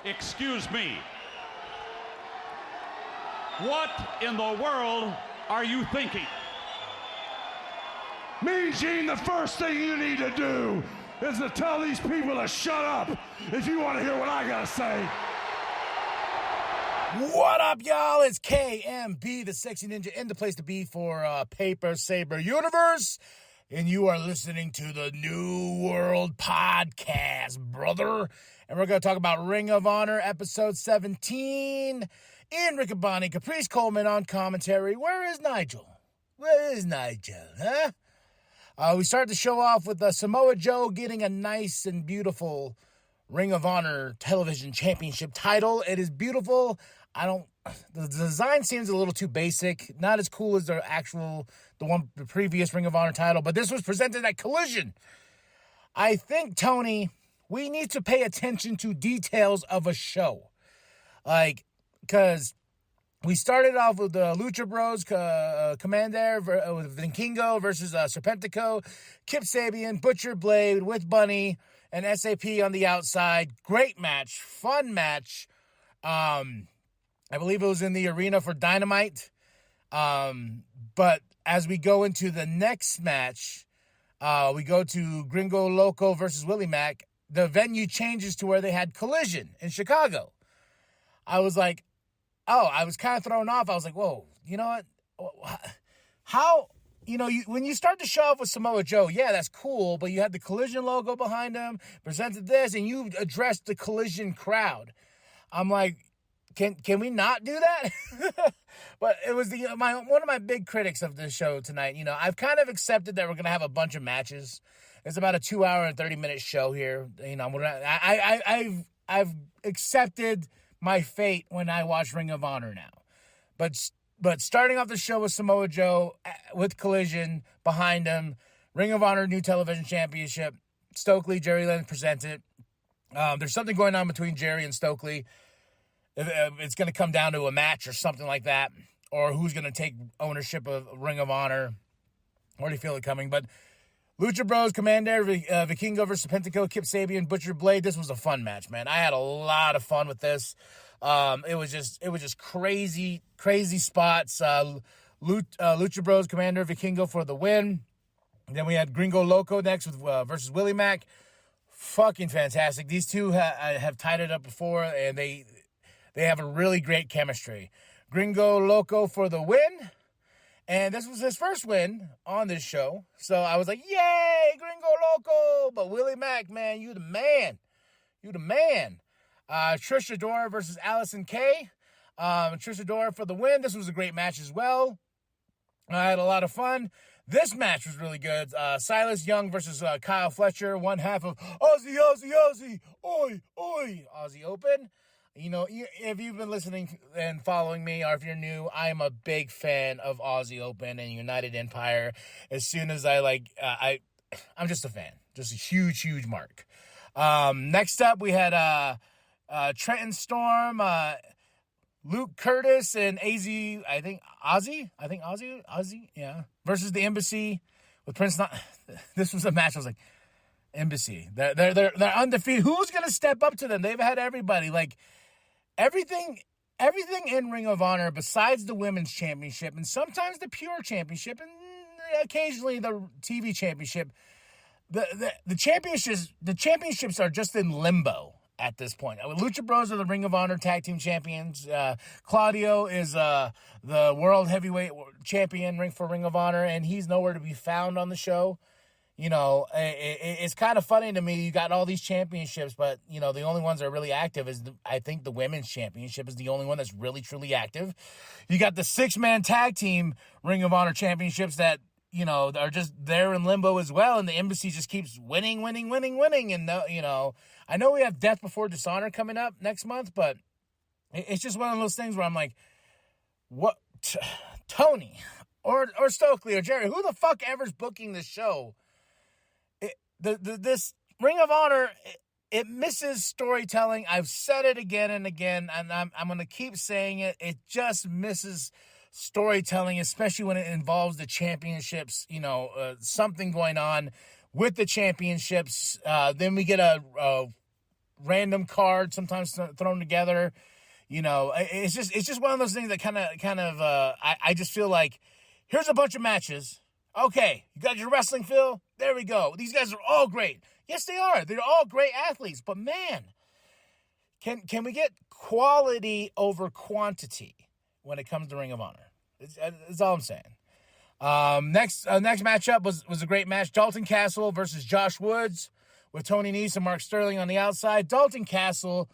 Excuse me. What in the world are you thinking? Mean Gene, the first thing you need to do is to tell these people to shut up if you want to hear what I gotta say. What up, y'all? It's KMB, the Sexy Ninja, in the place to be for Paper Saber Universe. And you are listening to the New World Podcast, brother. And we're going to talk about Ring of Honor, episode 17. In Riccaboni, Caprice Coleman on commentary. Where is Nigel? Where is Nigel, huh? We started the show off with Samoa Joe getting a nice and beautiful Ring of Honor Television Championship title. It is beautiful. The design seems a little too basic. Not as cool as the previous Ring of Honor title, but this was presented at Collision. I think, Tony, we need to pay attention to details of a show. Because we started off with the Lucha Bros, Commander with Vikingo versus Serpentico, Kip Sabian, Butcher Blade with Bunny, and SAP on the outside. Great match. Fun match. I believe it was in the arena for Dynamite. But as we go into the next match, we go to Gringo Loco versus Willie Mack. The venue changes to where they had Collision in Chicago. I was like, I was kind of thrown off. I was like, whoa, you know what? How, when you start to show off with Samoa Joe, yeah, that's cool, but you had the Collision logo behind him, presented this, and you addressed the Collision crowd. I'm like, can we not do that? But it was one of my big critics of this show tonight. I've kind of accepted that we're going to have a bunch of matches. It's about a 2-hour and 30-minute show here. I've accepted my fate when I watch Ring of Honor now. But starting off the show with Samoa Joe, with Collision behind him, Ring of Honor New Television Championship, Stokely, Jerry Lynn presented. There's something going on between Jerry and Stokely. It's going to come down to a match or something like that, or who's going to take ownership of Ring of Honor. I already feel it coming, but Lucha Bros, Commander, Vikingo versus Serpentico, Kip Sabian, Butcher Blade. This was a fun match, man. I had a lot of fun with this. It was just crazy spots. Lucha Bros, Commander, Vikingo for the win. And then we had Gringo Loco next with versus Willie Mack. Fucking fantastic. These two have tied it up before, and they have a really great chemistry. Gringo Loco for the win. And this was his first win on this show. So I was like, yay, Gringo Loco. But Willie Mack, man, you the man. You the man. Trish Adora versus Allison Kay. Trish Adora for the win. This was a great match as well. I had a lot of fun. This match was really good. Silas Young versus Kyle Fletcher. One half of Aussie, oi, Aussie Open. If you've been listening and following me, or if you're new, I'm a big fan of Aussie Open and United Empire. As soon as I'm just a fan. Just a huge mark. Next up, we had Trenton Storm, Luke Curtis, and Ozzy, yeah, versus the Embassy with Prince. This was a match. I was like, Embassy, they're undefeated. Who's gonna step up to them? They've had everybody. Everything in Ring of Honor besides the Women's Championship and sometimes the Pure Championship and occasionally the TV Championship, the championships are just in limbo at this point. Lucha Bros are the Ring of Honor Tag Team Champions. Claudio is the World Heavyweight Champion for Ring of Honor, and he's nowhere to be found on the show. It's kind of funny to me. You got all these championships, but, the only ones that are really active is, I think, the Women's Championship is the only one that's really, truly active. You got the 6-man tag team Ring of Honor championships that, are just there in limbo as well, and the Embassy just keeps winning. And, I know we have Death Before Dishonor coming up next month, but it's just one of those things where I'm like, what, Tony or Stokely or Jerry, who the fuck ever's booking this show? This Ring of Honor, it misses storytelling. I've said it again and again, and I'm going to keep saying it. It just misses storytelling, especially when it involves the championships. Something going on with the championships. Then we get a random card, sometimes thrown together. You know, it's just one of those things that kind of I just feel like here's a bunch of matches. Okay, you got your wrestling feel? There we go. These guys are all great. Yes, they are. They're all great athletes. But man, can we get quality over quantity when it comes to Ring of Honor? That's all I'm saying. Next matchup was a great match. Dalton Castle versus Josh Woods with Tony Nese and Mark Sterling on the outside. Dalton Castle,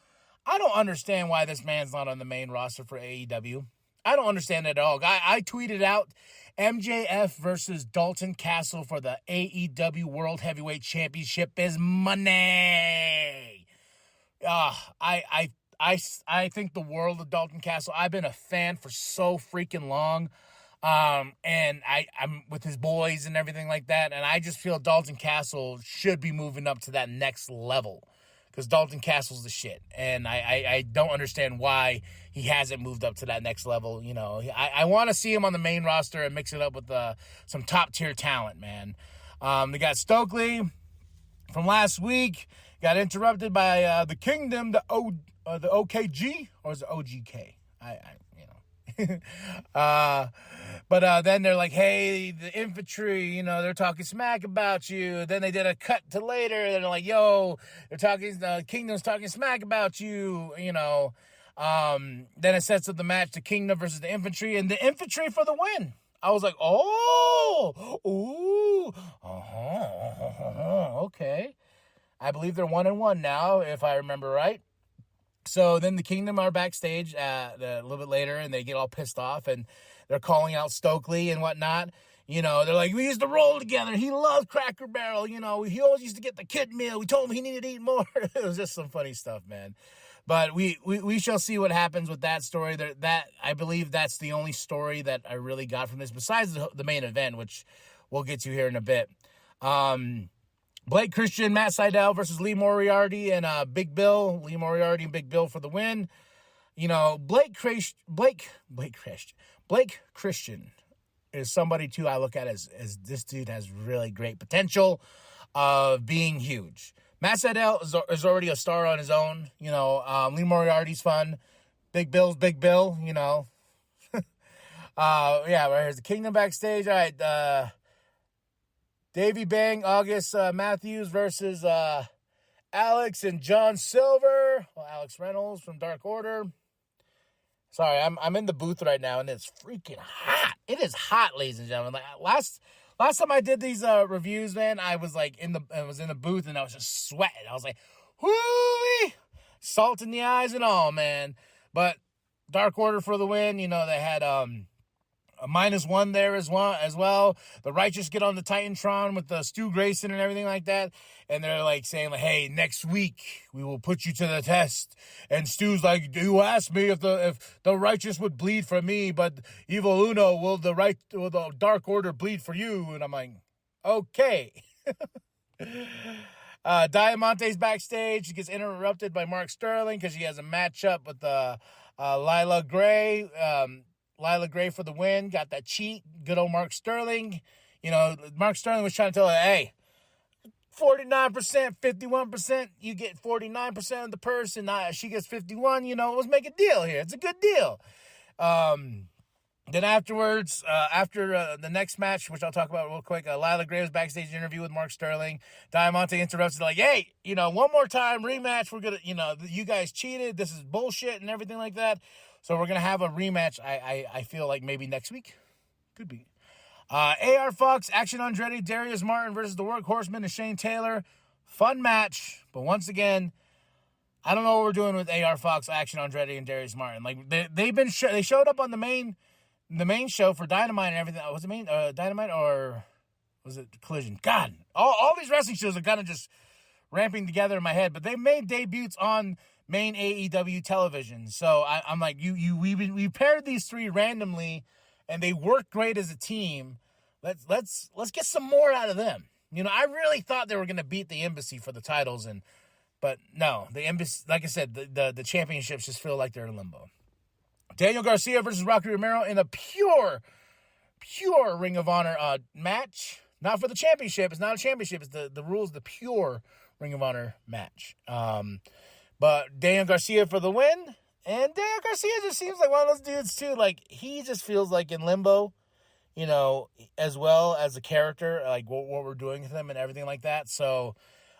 I don't understand why this man's not on the main roster for AEW. I don't understand it at all. I tweeted out MJF versus Dalton Castle for the AEW World Heavyweight Championship is money. I think the world of Dalton Castle. I've been a fan for so freaking long. And I'm with his boys and everything like that. And I just feel Dalton Castle should be moving up to that next level. Because Dalton Castle's the shit. And I don't understand why he hasn't moved up to that next level. You know, I want to see him on the main roster and mix it up with some top-tier talent, man. They got Stokely from last week. Got interrupted by the Kingdom, the OKG, or is it OGK? But then they're like, hey, the infantry, you know, they're talking smack about you. Then they did a cut to later. They're like, yo, they're talking, Kingdom's talking smack about you, you know. Then it sets up the match, the Kingdom versus the infantry, and the infantry for the win. I was like, okay. I believe they're 1-1 now, if I remember right. So then the Kingdom are backstage a little bit later, and they get all pissed off, and they're calling out Stokely and whatnot. You know, they're like, we used to roll together. He loves Cracker Barrel. You know, he always used to get the kid meal. We told him he needed to eat more. It was just some funny stuff, man. But we shall see what happens with that story. That I believe that's the only story that I really got from this, besides the main event, which we'll get to here in a bit. Blake Christian, Matt Sydal versus Lee Moriarty and Big Bill. Lee Moriarty and Big Bill for the win. You know, Blake Christian is somebody, too, I look at as this dude has really great potential of being huge. Matt Sydal is already a star on his own. You know, Lee Moriarty's fun. Big Bill's Big Bill, you know. Yeah, here's the Kingdom backstage. All right, Davey Bang, August Matthews versus Alex and John Silver. Well, Alex Reynolds from Dark Order. Sorry, I'm in the booth right now, and it's freaking hot. It is hot, ladies and gentlemen. Like last time I did these reviews, man, I was like in the booth, and I was just sweating. I was like, whoo, salt in the eyes and all, man. But Dark Order for the win. You know, they had a -1 there as well. The Righteous get on the Titantron with Stu Grayson and everything like that. And they're like saying, like, hey, next week we will put you to the test. And Stu's like, you asked me if the Righteous would bleed for me, but Evil Uno, will the Dark Order bleed for you? And I'm like, okay. Diamante's backstage. He gets interrupted by Mark Sterling because he has a matchup with Lila Gray. Lila Gray for the win. Got that cheat. Good old Mark Sterling. You know, Mark Sterling was trying to tell her, hey, 49%, 51%, you get 49% of the purse, and she gets 51. You know, let's make a deal here. It's a good deal. Then afterwards, after the next match, which I'll talk about real quick, Lila Gray was backstage interview with Mark Sterling. Diamante interrupts, like, hey, you know, one more time, rematch. We're going to, you know, you guys cheated. This is bullshit and everything like that. So we're going to have a rematch, I feel like maybe next week. Could be. AR Fox, Action Andretti, Darius Martin versus the Workhorseman and Shane Taylor. Fun match. But once again, I don't know what we're doing with AR Fox, Action Andretti, and Darius Martin. Like, they showed up on the main show for Dynamite and everything. Was it main Dynamite or was it Collision? God, all these wrestling shows are kind of just ramping together in my head. But they made debuts on main AEW television. So I'm like, we paired these three randomly, and they work great as a team. Let's get some more out of them. You know, I really thought they were going to beat the Embassy for the titles, but no, the Embassy, like I said, the championships just feel like they're in limbo. Daniel Garcia versus Rocky Romero in a pure Ring of Honor match. Not for the championship. It's not a championship. It's the rules, the pure Ring of Honor match. But Daniel Garcia for the win. And Daniel Garcia just seems like one of those dudes, too. Like, he just feels like in limbo, you know, as well as a character, like what we're doing with him and everything like that. So,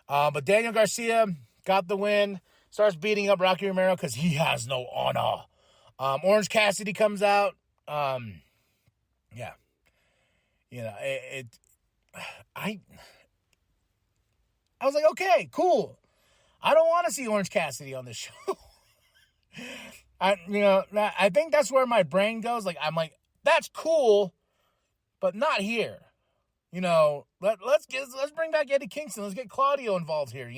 but Daniel Garcia got the win, starts beating up Rocky Romero because he has no honor. Orange Cassidy comes out. Yeah. You know, I was like, okay, cool. I don't want to see Orange Cassidy on this show. I think that's where my brain goes. Like, I'm like, that's cool, but not here. You know, let's bring back Eddie Kingston. Let's get Claudio involved here.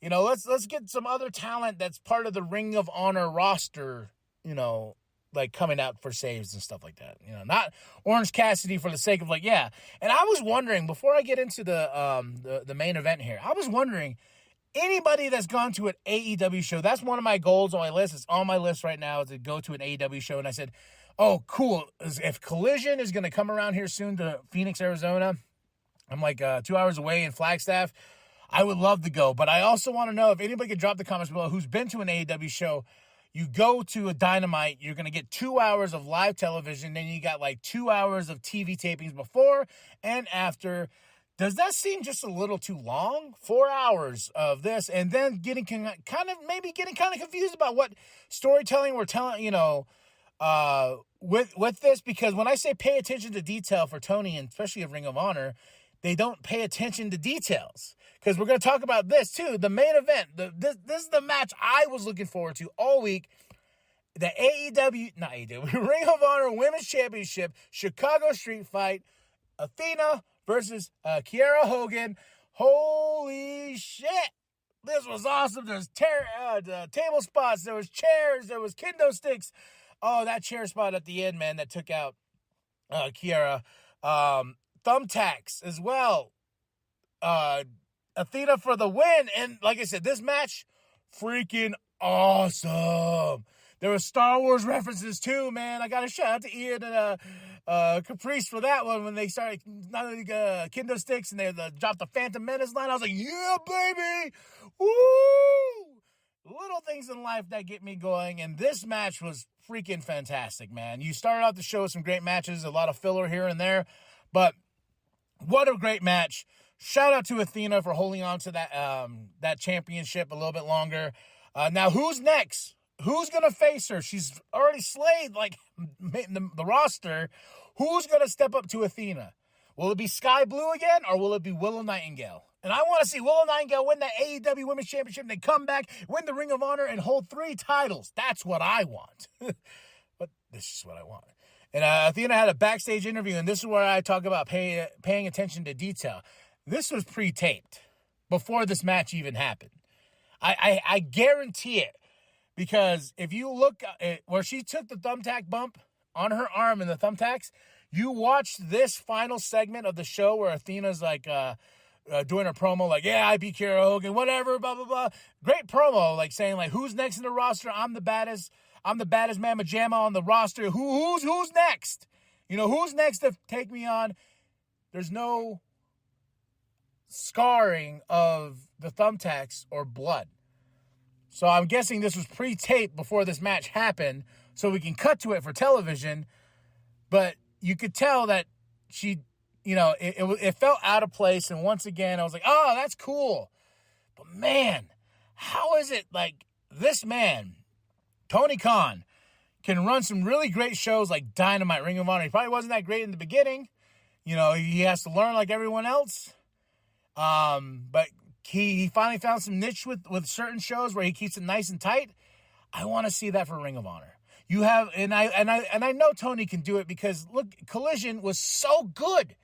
Let's get some other talent that's part of the Ring of Honor roster, you know, like coming out for saves and stuff like that. You know, not Orange Cassidy for the sake of like, yeah. And I was wondering, before I get into the main event here, I was wondering, anybody that's gone to an AEW show, that's one of my goals on my list. It's on my list right now to go to an AEW show. And I said, oh, cool. If Collision is going to come around here soon to Phoenix, Arizona, I'm like 2 hours away in Flagstaff, I would love to go. But I also want to know if anybody could drop the comments below who's been to an AEW show. You go to a Dynamite, you're going to get 2 hours of live television, then you got like 2 hours of TV tapings before and after. Does that seem just a little too long? 4 hours of this, and then getting kind of confused about what storytelling we're telling, you know, with this, because when I say pay attention to detail for Tony, and especially of Ring of Honor, they don't pay attention to details. Because we're going to talk about this too. The main event. This is the match I was looking forward to all week. The Ring of Honor Women's Championship Chicago Street Fight. Athena versus Kiera Hogan. Holy shit. This was awesome. There's table spots. There was chairs. There was kendo sticks. Oh, that chair spot at the end, man, that took out Kiera. Thumbtacks as well. Athena for the win. And like I said, this match, freaking awesome. There were Star Wars references too, man. I got to shout out to Ian and Caprice for that one when they started not only kendo sticks and they dropped the Phantom Menace line. I was like, yeah, baby. Woo! Little things in life that get me going. And this match was freaking fantastic, man. You started out the show with some great matches, a lot of filler here and there, but what a great match. Shout out to Athena for holding on to that championship a little bit longer. Now, who's next? Who's going to face her? She's already slayed, like, the roster. Who's going to step up to Athena? Will it be Sky Blue again, or will it be Willow Nightingale? And I want to see Willow Nightingale win that AEW Women's Championship, and then come back, win the Ring of Honor, and hold 3 titles. That's what I want. But this is what I want. And Athena had a backstage interview, and this is where I talk about paying attention to detail. This was pre-taped before this match even happened. I guarantee it, because if you look at where she took the thumbtack bump on her arm and the thumbtacks, you watch this final segment of the show where Athena's like doing her promo, like, yeah, I beat Kiera Hogan, whatever, blah, blah, blah. Great promo, like saying, like, who's next in the roster? I'm the baddest mamma jamma on the roster. Who's next? You know, who's next to take me on? There's no scarring of the thumbtacks or blood. So I'm guessing this was pre-taped before this match happened, so we can cut to it for television. But you could tell that she, you know, it felt out of place. And once again, I was like, oh, that's cool. But man, how is it like this man, Tony Khan, can run some really great shows like Dynamite, Ring of Honor? He probably wasn't that great in the beginning. You know, he has to learn like everyone else. But he finally found some niche with certain shows where he keeps it nice and tight. I want to see that for Ring of Honor. You have, and I know Tony can do it, because look, Collision was so good.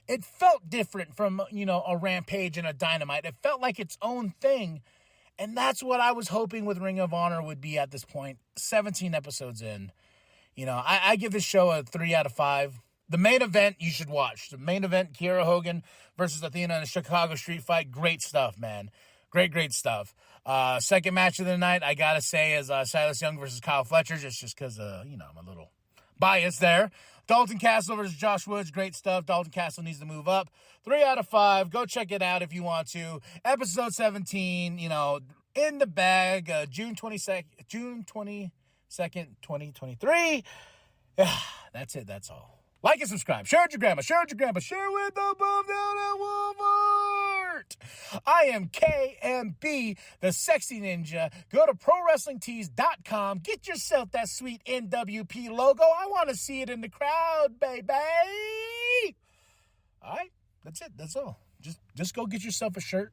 It felt different from, you know, a Rampage and a Dynamite. It felt like its own thing. And that's what I was hoping with Ring of Honor would be at this point. 17 episodes in. You know, I give this show a 3 out of 5. The main event you should watch. The main event, Kiera Hogan versus Athena in a Chicago Street Fight. Great stuff, man. Great stuff. Second match of the night, I got to say, is Silas Young versus Kyle Fletcher, just because, you know, I'm a little biased there. Dalton Castle versus Josh Woods. Great stuff. Dalton Castle needs to move up. 3 out of 5. Go check it out if you want to. Episode 17, you know, in the bag. June 22nd, 2023. That's it. That's all. Like and subscribe. Share with your grandma. Share with your grandpa. Share with the above down at Walmart. I am KMB, the Sexy Ninja. Go to ProWrestlingTees.com. Get yourself that sweet nWp logo. I want to see it in the crowd, baby. All right. That's it. That's all. Just go get yourself a shirt,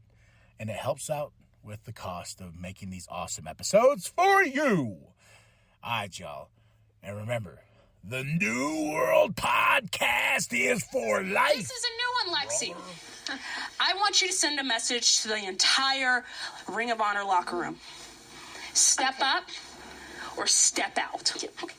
and it helps out with the cost of making these awesome episodes for you. All right, y'all. And remember, the New World Podcast is for life. This is a new one, Lexi. I want you to send a message to the entire Ring of Honor locker room. Step up or step out. Okay.